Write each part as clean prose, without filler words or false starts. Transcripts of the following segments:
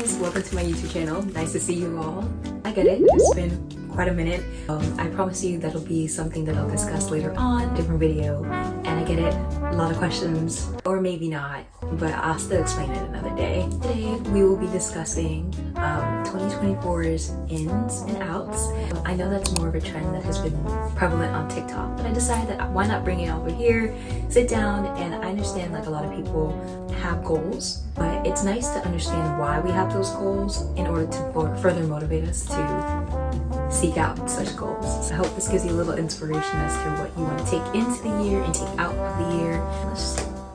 guys, welcome to my YouTube channel. Nice to see you all. I get it, it's been quite a minute. I promise you that'll be something that I'll discuss later on, different video. And I get it, a lot of questions, or maybe not, but I'll still explain it another day. Today we will be discussing 2024's ins and outs. I know that's more of a trend that has been prevalent on TikTok, but I decided that why not bring it over here, sit down, and I understand like a lot of people have goals, but it's nice to understand why we have those goals in order to further motivate us to seek out such goals. So I hope this gives you a little inspiration as to what you want to take into the year and take out of the year.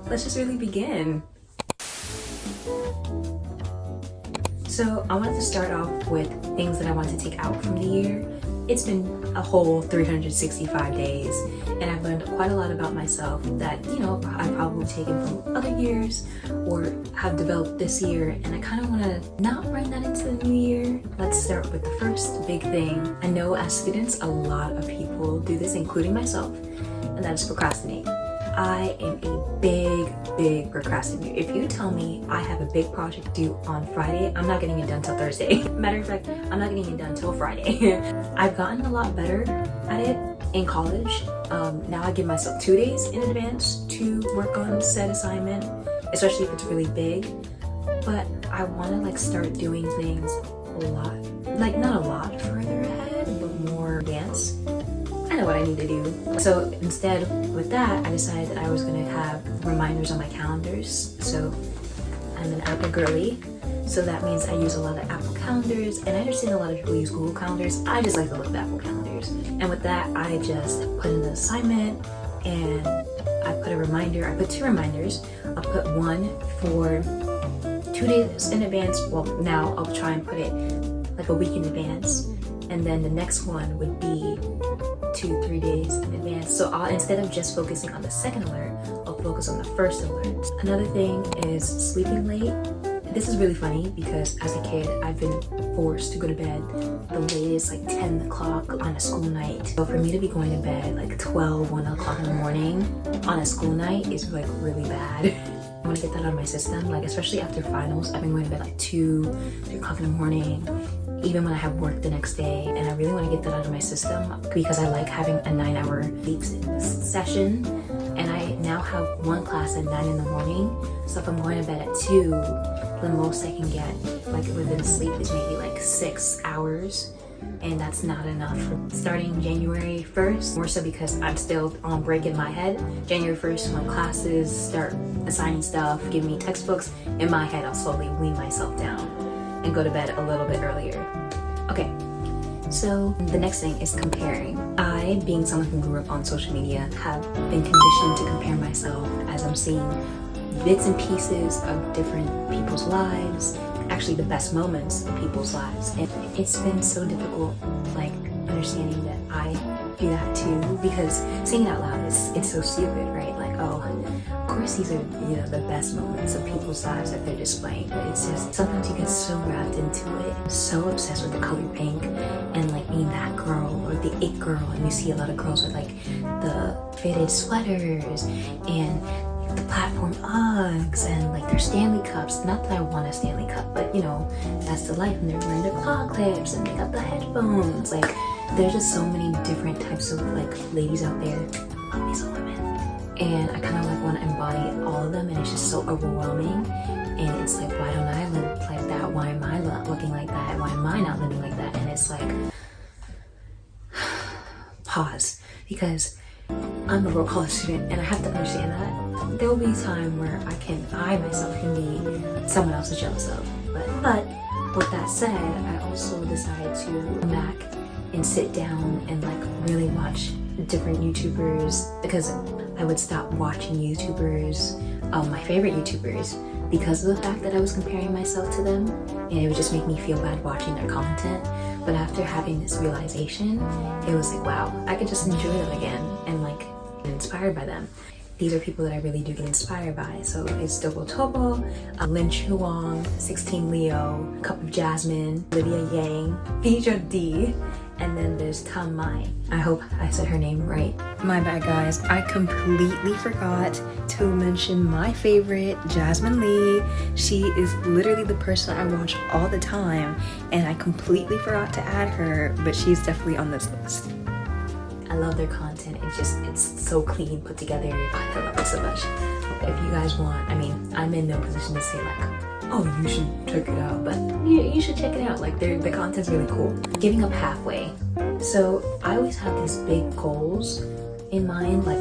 Let's just really begin. So I wanted to start off with things that I want to take out from the year. It's been a whole 365 days, and I've learned quite a lot about myself that, you know, I've probably taken from other years or have developed this year, and I kind of want to not bring that into the new year. Let's start with the first big thing. I know as students, a lot of people do this, including myself, and that is procrastinate. I am a big procrastinator. If you tell me I have a big project due on Friday, I'm not getting it done till Thursday. Matter of fact, I'm not getting it done till Friday. I've gotten a lot better at it in college. Now I give myself 2 days in advance to work on said assignment, especially if it's really big. But I want to like start doing things a lot, like not a lot further ahead, but more advanced. I know what I need to do. So instead with that, I decided that I was going to have reminders on my calendars. So I'm an Apple girly, so that means I use a lot of Apple calendars, and I understand a lot of people use Google calendars. I just like to look at Apple calendars. And with that, I just put in the assignment and I put a reminder. I put 2 reminders. I'll put one for 2 days in advance. Well, now I'll try and put it like a week in advance. And then the next one would be 2-3 days in advance. So instead of just focusing on the second alert, I'll focus on the first alert. Another thing is sleeping late. This is really funny because as a kid, I've been forced to go to bed the latest like 10 o'clock on a school night. So for me to be going to bed like 12, 1 o'clock in the morning on a school night is like really bad. I want to get that out of my system, like especially after finals. I've been going to bed like 2, 3 o'clock in the morning, even when I have work the next day, and I really want to get that out of my system because I like having a 9-hour sleep session, and I now have 1 class at 9 in the morning, so if I'm going to bed at 2, the most I can get like within sleep is maybe like 6 hours, and that's not enough. Starting January 1st, more so because I'm still on break in my head, January 1st when classes start assigning stuff, giving me textbooks, in my head I'll slowly wean myself down and go to bed a little bit earlier. Okay, so the next thing is comparing. I, being someone who grew up on social media, have been conditioned to compare myself as I'm seeing bits and pieces of different people's lives, actually the best moments of people's lives. And it's been so difficult, like understanding that I do that too, because saying it out loud it's so stupid, right? Like, oh, of course these are, you know, the best moments of people's lives that they're displaying, but it's just sometimes you get so wrapped into it, so obsessed with the color pink and like being that girl or the it girl, and you see a lot of girls with like the fitted sweaters and the platform Uggs and like their Stanley cups. Not that I want a Stanley cup, but you know, that's the life, and they're wearing their claw clips and they got the headphones. Like there's just so many different types of like ladies out there. Love me some women. And I kind of like want to embody all of them, and it's just so overwhelming. And it's like, why don't I live like that? Why am I looking like that? Why am I not living like that? And it's like, pause, because I'm a broke college student and I have to understand that there will be a time where I myself can be someone else is jealous of. But with that said, I also decided to come back and sit down and like really watch different YouTubers, because I would stop watching YouTubers, my favorite YouTubers, because of the fact that I was comparing myself to them, and it would just make me feel bad watching their content. But after having this realization, it was like, wow, I could just enjoy them again and like get inspired by them. These are people that I really do get inspired by. So it's Dogo Tobo, Lin Chuang, 16 Leo, Cup of Jasmine, Olivia Yang, Phaedra D, And then there's Tamai. I hope I said her name right. My bad, guys. I completely forgot to mention my favorite, Jasmine Lee. She is literally the person I watch all the time, and I completely forgot to add her, but she's definitely on this list. I love their content. It's so clean, put together. I love it so much. If you guys want, I mean, I'm in no position to say like, oh, you should check it out, but you should check it out. Like, the content's really cool. Giving up halfway. So I always have these big goals in mind, like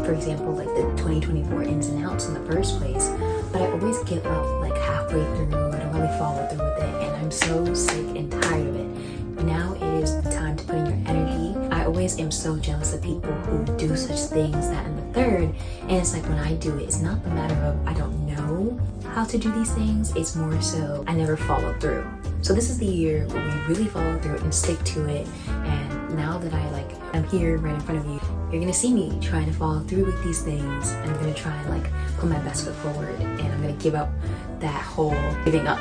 for example, like the 2024 ins and outs in the first place, but I always give up like halfway through. I don't really follow through with it, and I'm so sick and tired of it. Now it is the time to put in your energy. I always am so jealous of people who do such things, that and the third, and it's like when I do it, it's not the matter of I don't know how to do these things, it's more so I never follow through. So this is the year where we really follow through and stick to it, and now that I'm here right in front of you, you're gonna see me trying to follow through with these things, and I'm gonna try and like put my best foot forward, and I'm gonna give up that whole giving up.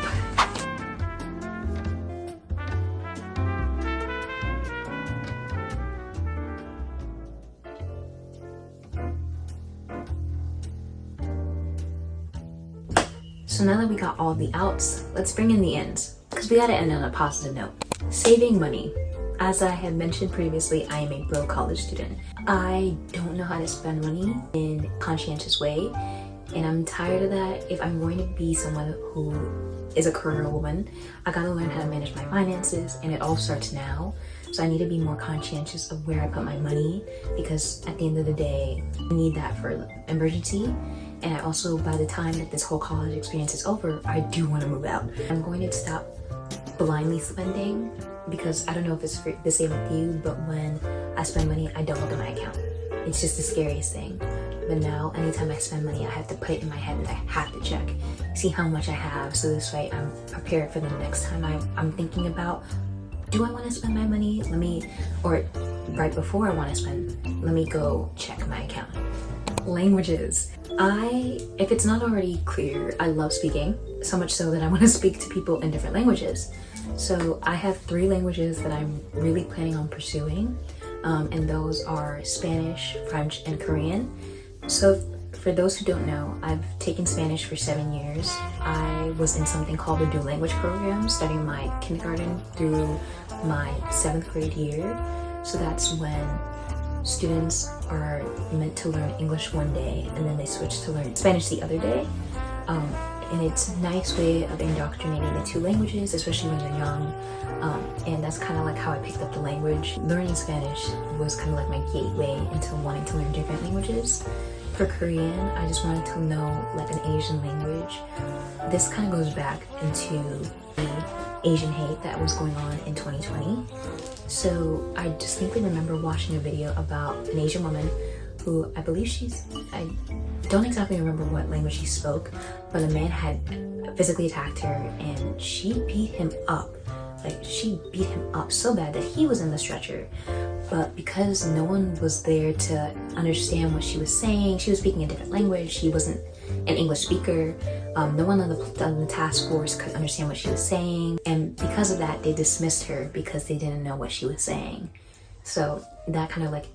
So now that we got all the outs, let's bring in the ins, because we gotta end on a positive note. Saving money. As I had mentioned previously, I am a broke college student. I don't know how to spend money in a conscientious way, and I'm tired of that. If I'm going to be someone who is a career woman, I gotta learn how to manage my finances, and it all starts now. So I need to be more conscientious of where I put my money, because at the end of the day, I need that for emergency. And I also, by the time that this whole college experience is over, I do want to move out. I'm going to stop blindly spending, because I don't know if it's the same with you, but when I spend money, I don't look at my account. It's just the scariest thing. But now, anytime I spend money, I have to put it in my head and I have to check, see how much I have, so this way I'm prepared for the next time I'm thinking about, do I want to spend my money? Or right before I want to spend, let me go check my account. Languages. If it's not already clear, I love speaking, so much so that I want to speak to people in different languages. So I have 3 languages that I'm really planning on pursuing, and those are Spanish, French, and Korean. So for those who don't know, I've taken Spanish for 7 years. I was in something called the dual language program, studying my kindergarten through my 7th grade year. So that's when students are meant to learn English one day and then they switch to learn Spanish the other day. And it's a nice way of indoctrinating the 2 languages, especially when they're young. And that's kind of like how I picked up the language. Learning Spanish was kind of like my gateway into wanting to learn different languages. For Korean, I just wanted to know like an Asian language. This kind of goes back into the Asian hate that was going on in 2020. So I distinctly remember watching a video about an Asian woman who I don't exactly remember what language she spoke, but a man had physically attacked her and she beat him up. Like, she beat him up so bad that he was in the stretcher. But because no one was there to understand what she was saying, she was speaking a different language, she wasn't an English speaker, no one on the task force could understand what she was saying, and because of that, they dismissed her because they didn't know what she was saying. So that kind of like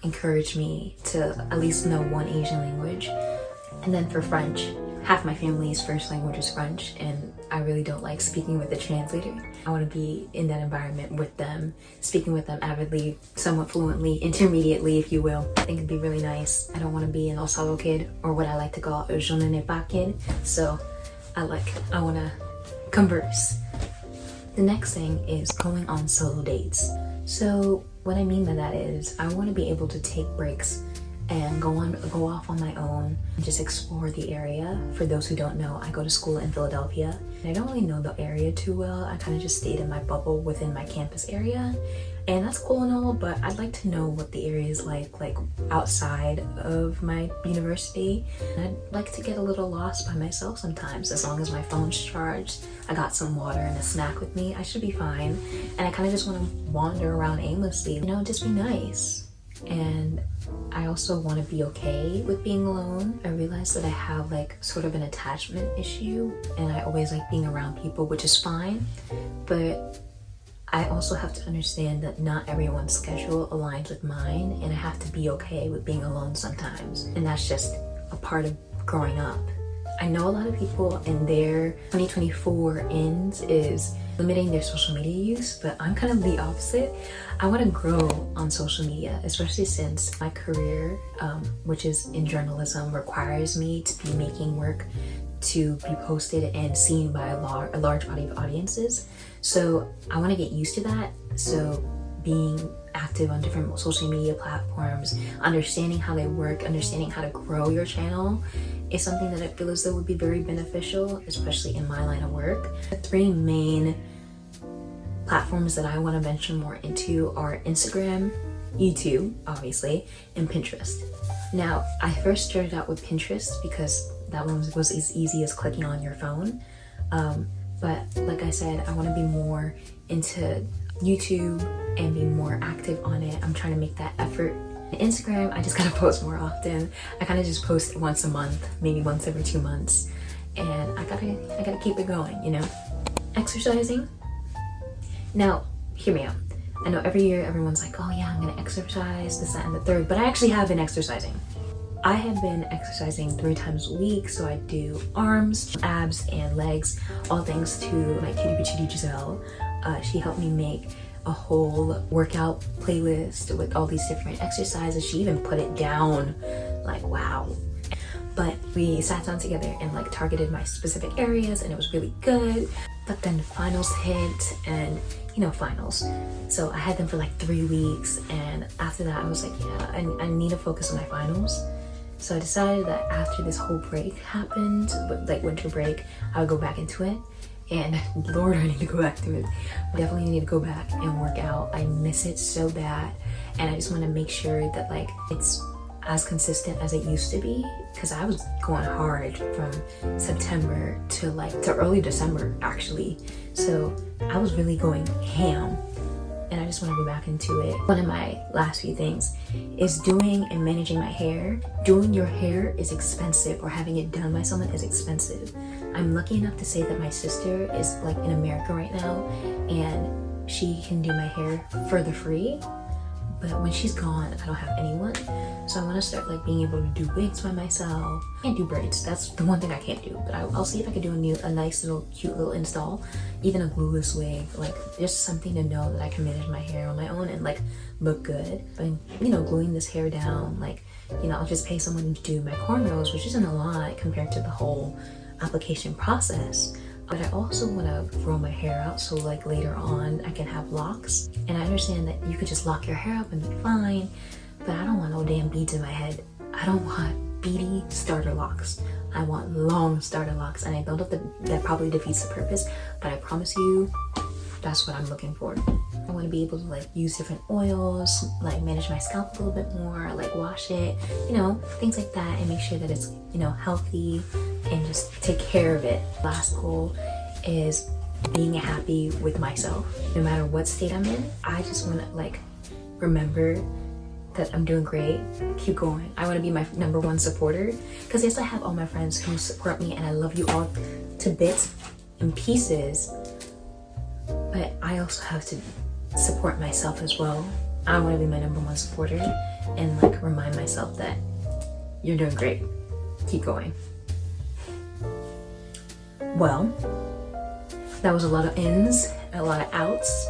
encouraged me to at least know one Asian language. And then for French, half my family's first language is French, and I really don't like speaking with a translator. I want to be in that environment with them, speaking with them avidly, somewhat fluently, intermediately, if you will. I think it'd be really nice. I don't want to be an au salo kid, or what I like to call a je n'ai pas kid. So I want to converse. The next thing is going on solo dates. So what I mean by that is I want to be able to take breaks and go off on my own and just explore the area. For those who don't know, I go to school in Philadelphia. I don't really know the area too well. I kind of just stayed in my bubble within my campus area, and that's cool and all, but I'd like to know what the area is like outside of my university. And I'd like to get a little lost by myself sometimes. As long as my phone's charged, I got some water and a snack with me, I should be fine. And I kind of just want to wander around aimlessly, just be nice. And I also want to be okay with being alone. I realize that I have sort of an attachment issue, and I always like being around people, which is fine, but I also have to understand that not everyone's schedule aligns with mine, and I have to be okay with being alone sometimes. And that's just a part of growing up. I know a lot of people in their 2024 ends is limiting their social media use, but I'm kind of the opposite. I want to grow on social media, especially since my career, which is in journalism, requires me to be making work to be posted and seen by a large body of audiences. So I want to get used to that. So being active on different social media platforms, understanding how they work, understanding how to grow your channel is something that I feel as though would be very beneficial, especially in my line of work. The three main platforms that I want to venture more into are Instagram, YouTube, obviously, and Pinterest. Now, I first started out with Pinterest because that one was as easy as clicking on your phone. But like I said, I want to be more into YouTube and be more active on it. I'm trying to make that effort. Instagram, I just gotta post more often. I kind of just post once a month, maybe once every 2 months, and I gotta keep it going, you know. Exercising. Now, hear me out. I know every year everyone's like, oh yeah, I'm gonna exercise, this, that, and the third, but I actually have been exercising. I have been exercising 3 times a week, so I do arms, abs, and legs, all thanks to my cutie patootie Giselle. She helped me make a whole workout playlist with all these different exercises. She even put it down, like wow. But we sat down together and like targeted my specific areas, and it was really good. But then finals hit, and you know, finals. So I had them for like 3 weeks, and after that I was like, yeah, I need to focus on my finals. So I decided that after this whole break happened, like winter break, I would go back into it. And Lord, I need to go back to it. I definitely need to go back and work out. I miss it so bad. And I just want to make sure that like it's as consistent as it used to be, because I was going hard from September to early December actually. So I was really going ham, and I just want to go back into it. One of my last few things is doing and managing my hair. Doing your hair is expensive, or having it done by someone is expensive. I'm lucky enough to say that my sister is like in America right now, and she can do my hair for the free. But when she's gone, I don't have anyone. So I want to start like being able to do wigs by myself. I can't do braids. That's the one thing I can't do. But I'll see if I can do a nice little cute little install. Even a glueless wig. Like just something to know that I can manage my hair on my own and like look good. But you know, gluing this hair down, like, you know, I'll just pay someone to do my cornrows, which isn't a lot compared to the whole application process. But I also want to grow my hair out so like later on I can have locks. And I understand that you could just lock your hair up and be fine, but I don't want no damn beads in my head. I don't want beady starter locks. I want long starter locks, and I know that probably defeats the purpose, but I promise you that's what I'm looking for. I want to be able to like use different oils, like manage my scalp a little bit more, like wash it, you know, things like that, and make sure that it's, you know, healthy and just take care of it. Last goal is being happy with myself. No matter what state I'm in, I just want to like remember that I'm doing great, keep going. I want to be my #1 supporter, because yes, I have all my friends who support me, and I love you all to bits and pieces, but I also have to support myself as well. I want to be my #1 supporter and like remind myself that you're doing great, keep going. Well, that was a lot of ins and a lot of outs,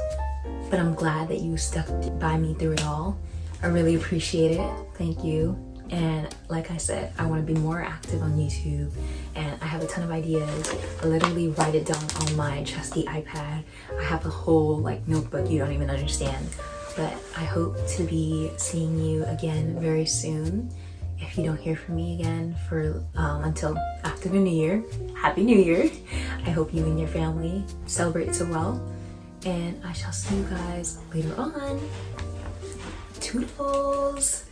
but I'm glad that you stuck by me through it all. I really appreciate it. Thank you. And like I said, I want to be more active on YouTube, and I have a ton of ideas. I literally write it down on my trusty iPad. I have a whole like notebook you don't even understand. But I hope to be seeing you again very soon. If you don't hear from me again for until after the New Year, Happy New Year. I hope you and your family celebrate so well, and I shall see you guys later on. Toodles!